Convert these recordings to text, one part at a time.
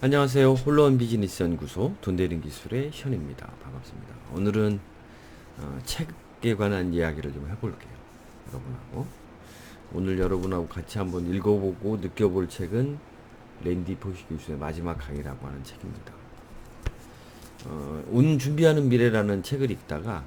안녕하세요. 홀로원 비즈니스 연구소 돈대린 기술의 현입니다. 반갑습니다. 오늘은 책에 관한 이야기를 좀 해볼게요. 여러분하고. 오늘 여러분하고 같이 한번 읽어보고 느껴볼 책은 랜디 포시 교수의 마지막 강의라고 하는 책입니다. 운 준비하는 미래라는 책을 읽다가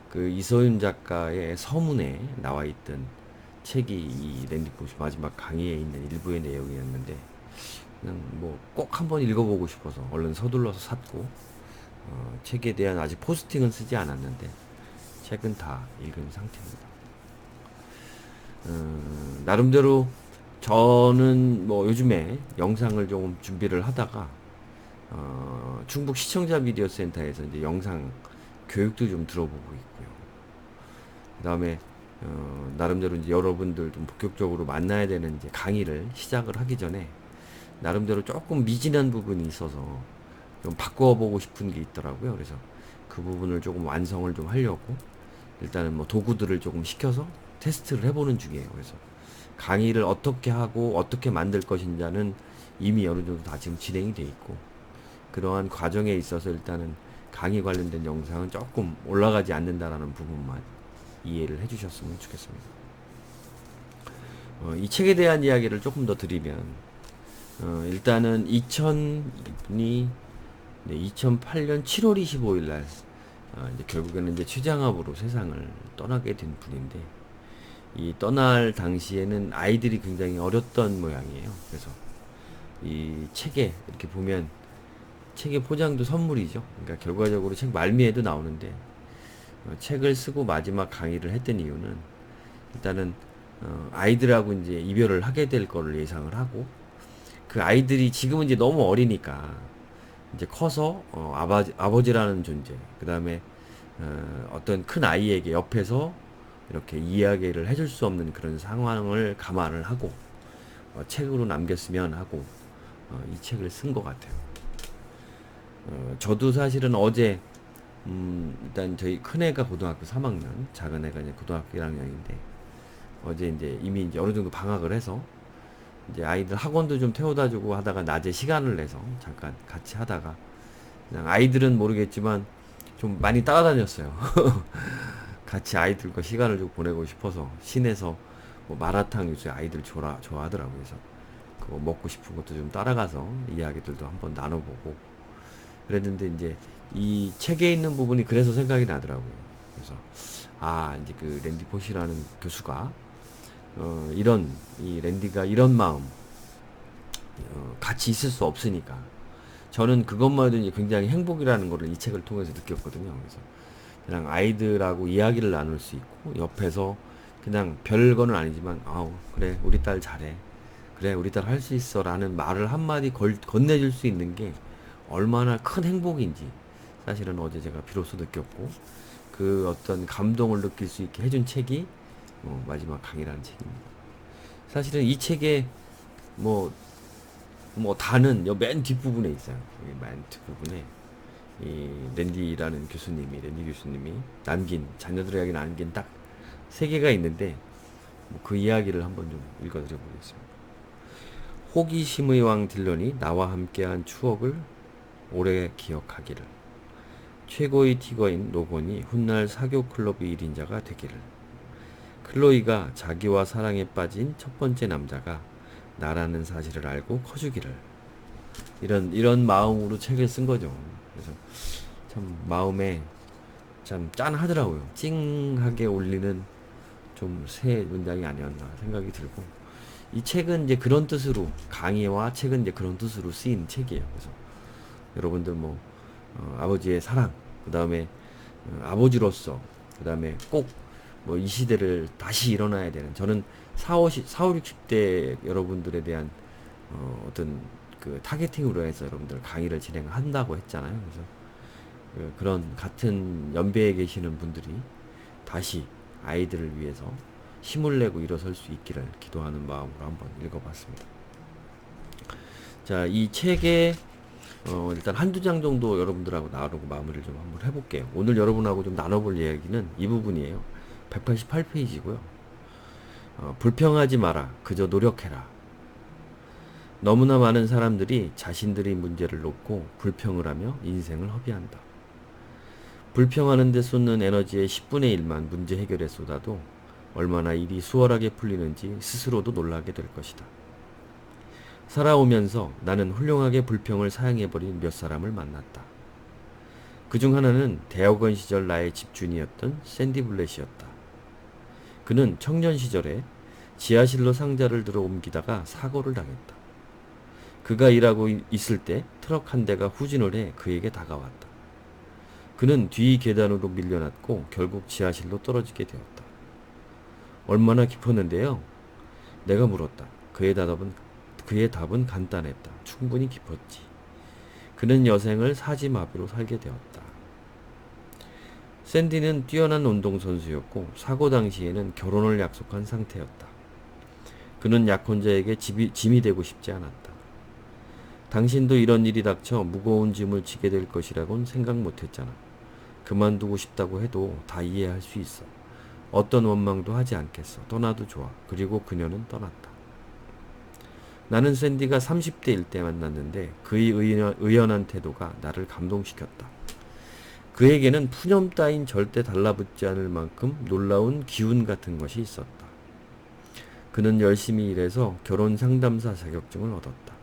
그 이서윤 작가의 서문에 나와 있던 책이 이 랜디 포시 마지막 강의에 있는 일부의 내용이었는데 그냥 뭐 꼭 한번 읽어보고 싶어서 얼른 서둘러서 샀고 책에 대한 아직 포스팅은 쓰지 않았는데 책은 다 읽은 상태입니다. 나름대로 저는 뭐 요즘에 영상을 조금 준비를 하다가 충북 시청자 미디어 센터에서 이제 영상 교육도 좀 들어보고 있고요. 그 다음에 나름대로 이제 여러분들 좀 본격적으로 만나야 되는 이제 강의를 시작을 하기 전에 나름대로 조금 미진한 부분이 있어서 좀 바꿔보고 싶은 게 있더라고요. 그래서 그 부분을 조금 완성을 좀 하려고 일단은 뭐 도구들을 조금 시켜서 테스트를 해보는 중이에요. 그래서 강의를 어떻게 하고 어떻게 만들 것인지는 이미 어느 정도 다 지금 진행이 돼 있고 그러한 과정에 있어서 일단은 강의 관련된 영상은 조금 올라가지 않는다라는 부분만 이해를 해주셨으면 좋겠습니다. 이 책에 대한 이야기를 조금 더 드리면 일단은 2008년 7월 25일 날 이제 결국에는 이제 취장업으로 세상을 떠나게 된 분인데 이 떠날 당시에는 아이들이 굉장히 어렸던 모양이에요. 그래서 이 책에 이렇게 보면 책의 포장도 선물이죠. 그러니까 결과적으로 책 말미에도 나오는데 책을 쓰고 마지막 강의를 했던 이유는 일단은 아이들하고 이제 이별을 하게 될 거를 예상을 하고 그 아이들이 지금은 이제 너무 어리니까 이제 커서 아버지라는 존재, 그 다음에 어떤 큰 아이에게 옆에서 이렇게 이야기를 해줄 수 없는 그런 상황을 감안을 하고 책으로 남겼으면 하고 이 책을 쓴 것 같아요. 저도 사실은 어제 일단 저희 큰 애가 고등학교 3학년, 작은 애가 이제 고등학교 1학년인데 어제 이제 이미 이제 어느 정도 방학을 해서 이제 아이들 학원도 좀 태워다 주고 하다가 낮에 시간을 내서 잠깐 같이 하다가 그냥 아이들은 모르겠지만 좀 많이 따라다녔어요. 같이 아이들과 시간을 좀 보내고 싶어서 시내에서 뭐 마라탕 요새 아이들 좋아하더라고요. 그래서 그거 먹고 싶은 것도 좀 따라가서 이야기들도 한번 나눠보고 그랬는데 이제 이 책에 있는 부분이 그래서 생각이 나더라고요. 그래서 이제 그 랜디 포시라는 교수가 이런 이 랜디가 이런 마음 같이 있을 수 없으니까 저는 그것만 해도 이제 굉장히 행복이라는 거를 이 책을 통해서 느꼈거든요. 그래서 그냥 아이들하고 이야기를 나눌 수 있고 옆에서 그냥 별거는 아니지만 아우 그래 우리 딸 잘해 그래 우리 딸 할 수 있어 라는 말을 한마디 건네줄 수 있는 게 얼마나 큰 행복인지 사실은 어제 제가 비로소 느꼈고 그 어떤 감동을 느낄 수 있게 해준 책이 마지막 강의라는 책입니다. 사실은 이 책에 뭐 다는 맨 뒷부분에 있어요. 맨 뒷부분에 이 랜디 교수님이 남긴 자녀들에게 남긴 딱 세 개가 있는데 그 이야기를 한번 좀 읽어드려 보겠습니다. 호기심의 왕 딜런이 나와 함께한 추억을 오래 기억하기를. 최고의 티거인 로건이 훗날 사교 클럽의 1인자가 되기를. 클로이가 자기와 사랑에 빠진 첫 번째 남자가 나라는 사실을 알고 커주기를. 이런 마음으로 책을 쓴 거죠. 그래서 참 마음에 참 짠하더라고요. 찡하게 울리는 좀 새 문장이 아니었나 생각이 들고 이 책은 이제 그런 뜻으로 강의와 책은 이제 그런 뜻으로 쓰인 책이에요. 그래서 여러분들 뭐 아버지의 사랑, 그 다음에 아버지로서, 그 다음에 꼭 뭐 이 시대를 다시 일어나야 되는 저는 60대 여러분들에 대한 어떤 그 타겟팅으로 해서 여러분들 강의를 진행한다고 했잖아요. 그래서 그런 같은 연배에 계시는 분들이 다시 아이들을 위해서 힘을 내고 일어설 수 있기를 기도하는 마음으로 한번 읽어봤습니다. 자, 이 책에 일단 한두 장 정도 여러분들하고 나누고 마무리를 좀 한번 해볼게요. 오늘 여러분하고 좀 나눠볼 이야기는 이 부분이에요. 188페이지고요. 불평하지 마라. 그저 노력해라. 너무나 많은 사람들이 자신들의 문제를 놓고 불평을 하며 인생을 허비한다. 불평하는 데 쏟는 에너지의 10분의 1만 문제 해결에 쏟아도 얼마나 일이 수월하게 풀리는지 스스로도 놀라게 될 것이다. 살아오면서 나는 훌륭하게 불평을 사양해버린 몇 사람을 만났다. 그중 하나는 대학원 시절 나의 집주인이었던 샌디 블렛이었다. 그는 청년 시절에 지하실로 상자를 들어 옮기다가 사고를 당했다. 그가 일하고 있을 때 트럭 한 대가 후진을 해 그에게 다가왔다. 그는 뒤 계단으로 밀려났고 결국 지하실로 떨어지게 되었다. 얼마나 깊었는데요? 내가 물었다. 그의 답은 간단했다. 충분히 깊었지. 그는 여생을 사지마비로 살게 되었다. 샌디는 뛰어난 운동선수였고 사고 당시에는 결혼을 약속한 상태였다. 그는 약혼자에게 짐이 되고 싶지 않았다. 당신도 이런 일이 닥쳐 무거운 짐을 지게 될 것이라고는 생각 못했잖아. 그만두고 싶다고 해도 다 이해할 수 있어. 어떤 원망도 하지 않겠어. 떠나도 좋아. 그리고 그녀는 떠났다. 나는 샌디가 30대일 때 만났는데 그의 의연한 태도가 나를 감동시켰다. 그에게는 푸념 따윈 절대 달라붙지 않을 만큼 놀라운 기운 같은 것이 있었다. 그는 열심히 일해서 결혼 상담사 자격증을 얻었다.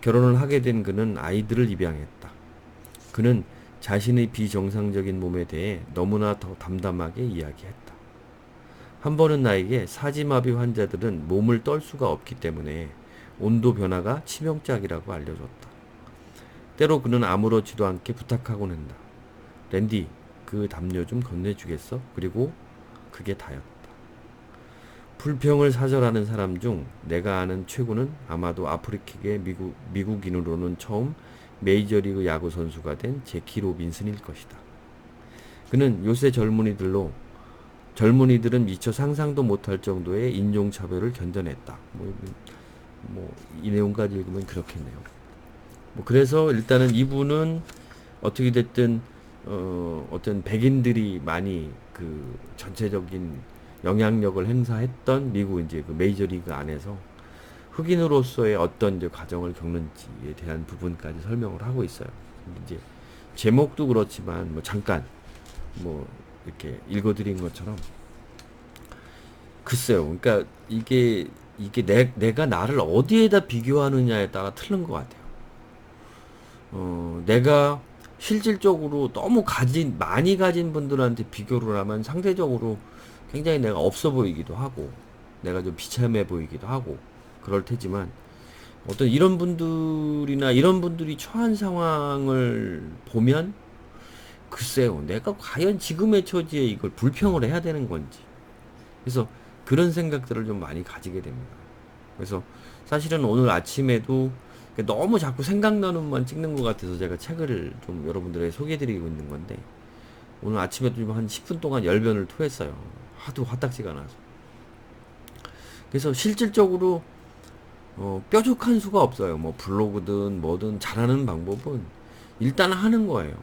결혼을 하게 된 그는 아이들을 입양했다. 그는 자신의 비정상적인 몸에 대해 너무나 더 담담하게 이야기했다. 한 번은 나에게 사지마비 환자들은 몸을 떨 수가 없기 때문에 온도 변화가 치명적이라고 알려줬다. 때로 그는 아무렇지도 않게 부탁하곤 한다. 랜디, 그 담요 좀 건네주겠어? 그리고 그게 다였다. 불평을 사절하는 사람 중 내가 아는 최고는 아마도 아프리카계 미국인으로는 처음 메이저리그 야구 선수가 된 제키 로빈슨일 것이다. 그는 요새 젊은이들은 미처 상상도 못할 정도의 인종차별을 견뎌냈다. 이 내용까지 읽으면 그렇겠네요. 그래서 일단은 이분은 어떻게 됐든 어떤 백인들이 많이 그 전체적인 영향력을 행사했던 미국 이제 그 메이저리그 안에서 흑인으로서의 어떤 이제 과정을 겪는지에 대한 부분까지 설명을 하고 있어요. 이제 제목도 그렇지만 잠깐 이렇게 읽어드린 것처럼 글쎄요. 그러니까 이게 내가 나를 어디에다 비교하느냐에 따라 틀린 것 같아요. 내가 실질적으로 너무 많이 가진 분들한테 비교를 하면 상대적으로 굉장히 내가 없어 보이기도 하고, 내가 좀 비참해 보이기도 하고, 그럴 테지만, 어떤 이런 분들이 처한 상황을 보면, 글쎄요, 내가 과연 지금의 처지에 이걸 불평을 해야 되는 건지. 그래서 그런 생각들을 좀 많이 가지게 됩니다. 그래서 사실은 오늘 아침에도 너무 자꾸 생각나는 것만 찍는 것 같아서 제가 책을 좀 여러분들에게 소개해드리고 있는 건데, 오늘 아침에도 좀 한 10분 동안 열변을 토했어요. 하도 화딱지가 나서. 그래서 실질적으로 뾰족한 수가 없어요. 블로그든 뭐든 잘하는 방법은 일단 하는 거예요.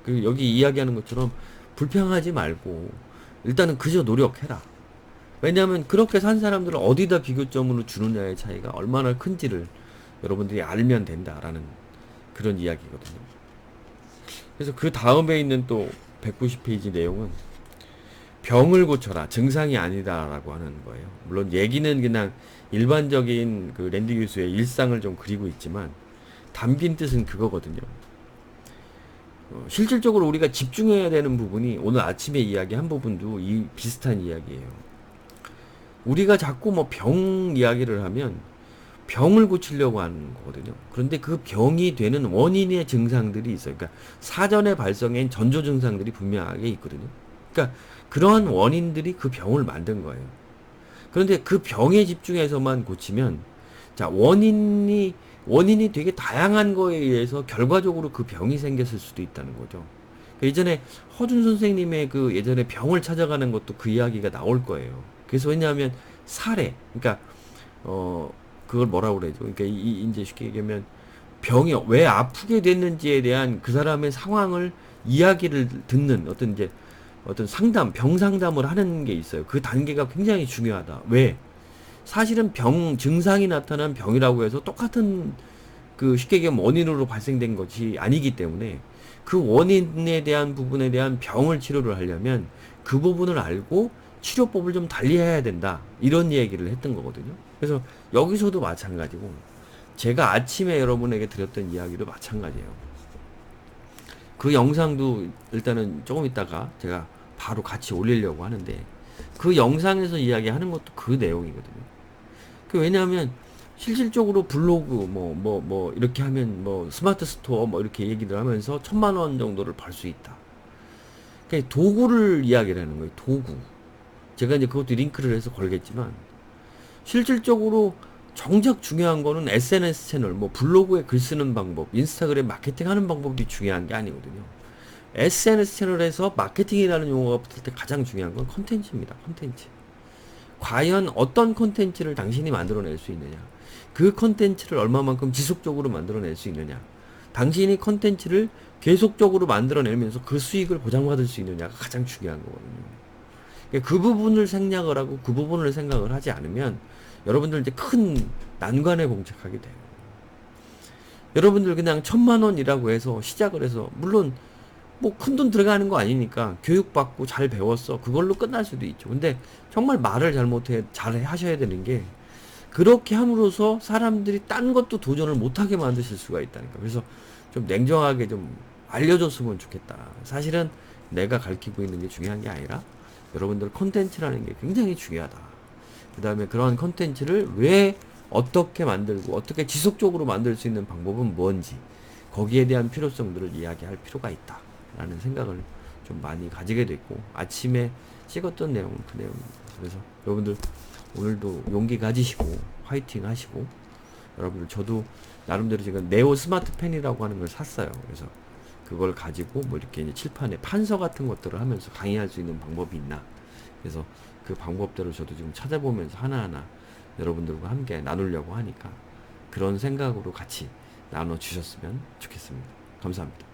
그리고 여기 이야기하는 것처럼 불평하지 말고 일단은 그저 노력해라. 왜냐하면 그렇게 산 사람들을 어디다 비교점으로 주느냐의 차이가 얼마나 큰지를 여러분들이 알면 된다라는 그런 이야기거든요. 그래서 그 다음에 있는 또 190페이지 내용은 병을 고쳐라. 증상이 아니다라고 하는 거예요. 물론 얘기는 그냥 일반적인 그 랜디 교수의 일상을 좀 그리고 있지만 담긴 뜻은 그거거든요. 실질적으로 우리가 집중해야 되는 부분이 오늘 아침에 이야기한 부분도 비슷한 이야기예요. 우리가 자꾸 병 이야기를 하면 병을 고치려고 하는 거거든요. 그런데 그 병이 되는 원인의 증상들이 있어요. 그러니까 사전에 발생한 전조 증상들이 분명하게 있거든요. 그러니까 그러한 원인들이 그 병을 만든 거예요. 그런데 그 병에 집중해서만 고치면, 자, 원인이 되게 다양한 거에 의해서 결과적으로 그 병이 생겼을 수도 있다는 거죠. 예전에 허준 선생님의 그 예전에 병을 찾아가는 것도 그 이야기가 나올 거예요. 그래서 왜냐하면 사례, 그러니까 그걸 뭐라고 그러죠? 그러니까 이제 쉽게 얘기하면 병이 왜 아프게 됐는지에 대한 그 사람의 상황을 이야기를 듣는 어떤 병 상담을 하는 게 있어요. 그 단계가 굉장히 중요하다. 왜? 사실은 증상이 나타난 병이라고 해서 똑같은 쉽게 얘기하면 원인으로 발생된 것이 아니기 때문에 그 원인에 대한 부분에 대한 병을 치료를 하려면 그 부분을 알고 치료법을 좀 달리 해야 된다. 이런 얘기를 했던 거거든요. 그래서 여기서도 마찬가지고 제가 아침에 여러분에게 드렸던 이야기도 마찬가지예요. 그 영상도 일단은 조금 있다가 제가 바로 같이 올리려고 하는데 그 영상에서 이야기하는 것도 그 내용이거든요. 왜냐하면 실질적으로 블로그 이렇게 하면 스마트 스토어 이렇게 얘기를 하면서 1,000만 원 정도를 벌 수 있다. 그러니까 도구를 이야기를 하는 거예요. 도구. 제가 이제 그것도 링크를 해서 걸겠지만 실질적으로 정작 중요한 거는 SNS 채널, 블로그에 글 쓰는 방법, 인스타그램 마케팅 하는 방법이 중요한 게 아니거든요. SNS 채널에서 마케팅이라는 용어가 붙을 때 가장 중요한 건 컨텐츠입니다. 컨텐츠. 과연 어떤 컨텐츠를 당신이 만들어낼 수 있느냐. 그 컨텐츠를 얼마만큼 지속적으로 만들어낼 수 있느냐. 당신이 컨텐츠를 계속적으로 만들어내면서 그 수익을 보장받을 수 있느냐가 가장 중요한 거거든요. 그 부분을 생략을 하고 그 부분을 생각을 하지 않으면 여러분들 이제 큰 난관에 봉착하게 돼요. 여러분들 그냥 1,000만 원이라고 해서 시작을 해서 물론 큰 돈 들어가는 거 아니니까 교육받고 잘 배웠어. 그걸로 끝날 수도 있죠. 근데 정말 말을 잘 하셔야 되는 게 그렇게 함으로써 사람들이 딴 것도 도전을 못하게 만드실 수가 있다니까. 그래서 좀 냉정하게 좀 알려줬으면 좋겠다. 사실은 내가 가르치고 있는 게 중요한 게 아니라 여러분들 콘텐츠라는 게 굉장히 중요하다. 그 다음에 그러한 콘텐츠를 왜 어떻게 만들고 어떻게 지속적으로 만들 수 있는 방법은 뭔지 거기에 대한 필요성들을 이야기할 필요가 있다 라는 생각을 좀 많이 가지게 됐고 아침에 찍었던 내용은 그 내용입니다. 그래서 여러분들 오늘도 용기 가지시고 화이팅 하시고 여러분들 저도 나름대로 지금 네오 스마트 펜이라고 하는 걸 샀어요. 그래서 그걸 가지고 이렇게 이제 칠판에 판서 같은 것들을 하면서 강의할 수 있는 방법이 있나. 그래서 그 방법대로 저도 지금 찾아보면서 하나하나 여러분들과 함께 나누려고 하니까 그런 생각으로 같이 나눠주셨으면 좋겠습니다. 감사합니다.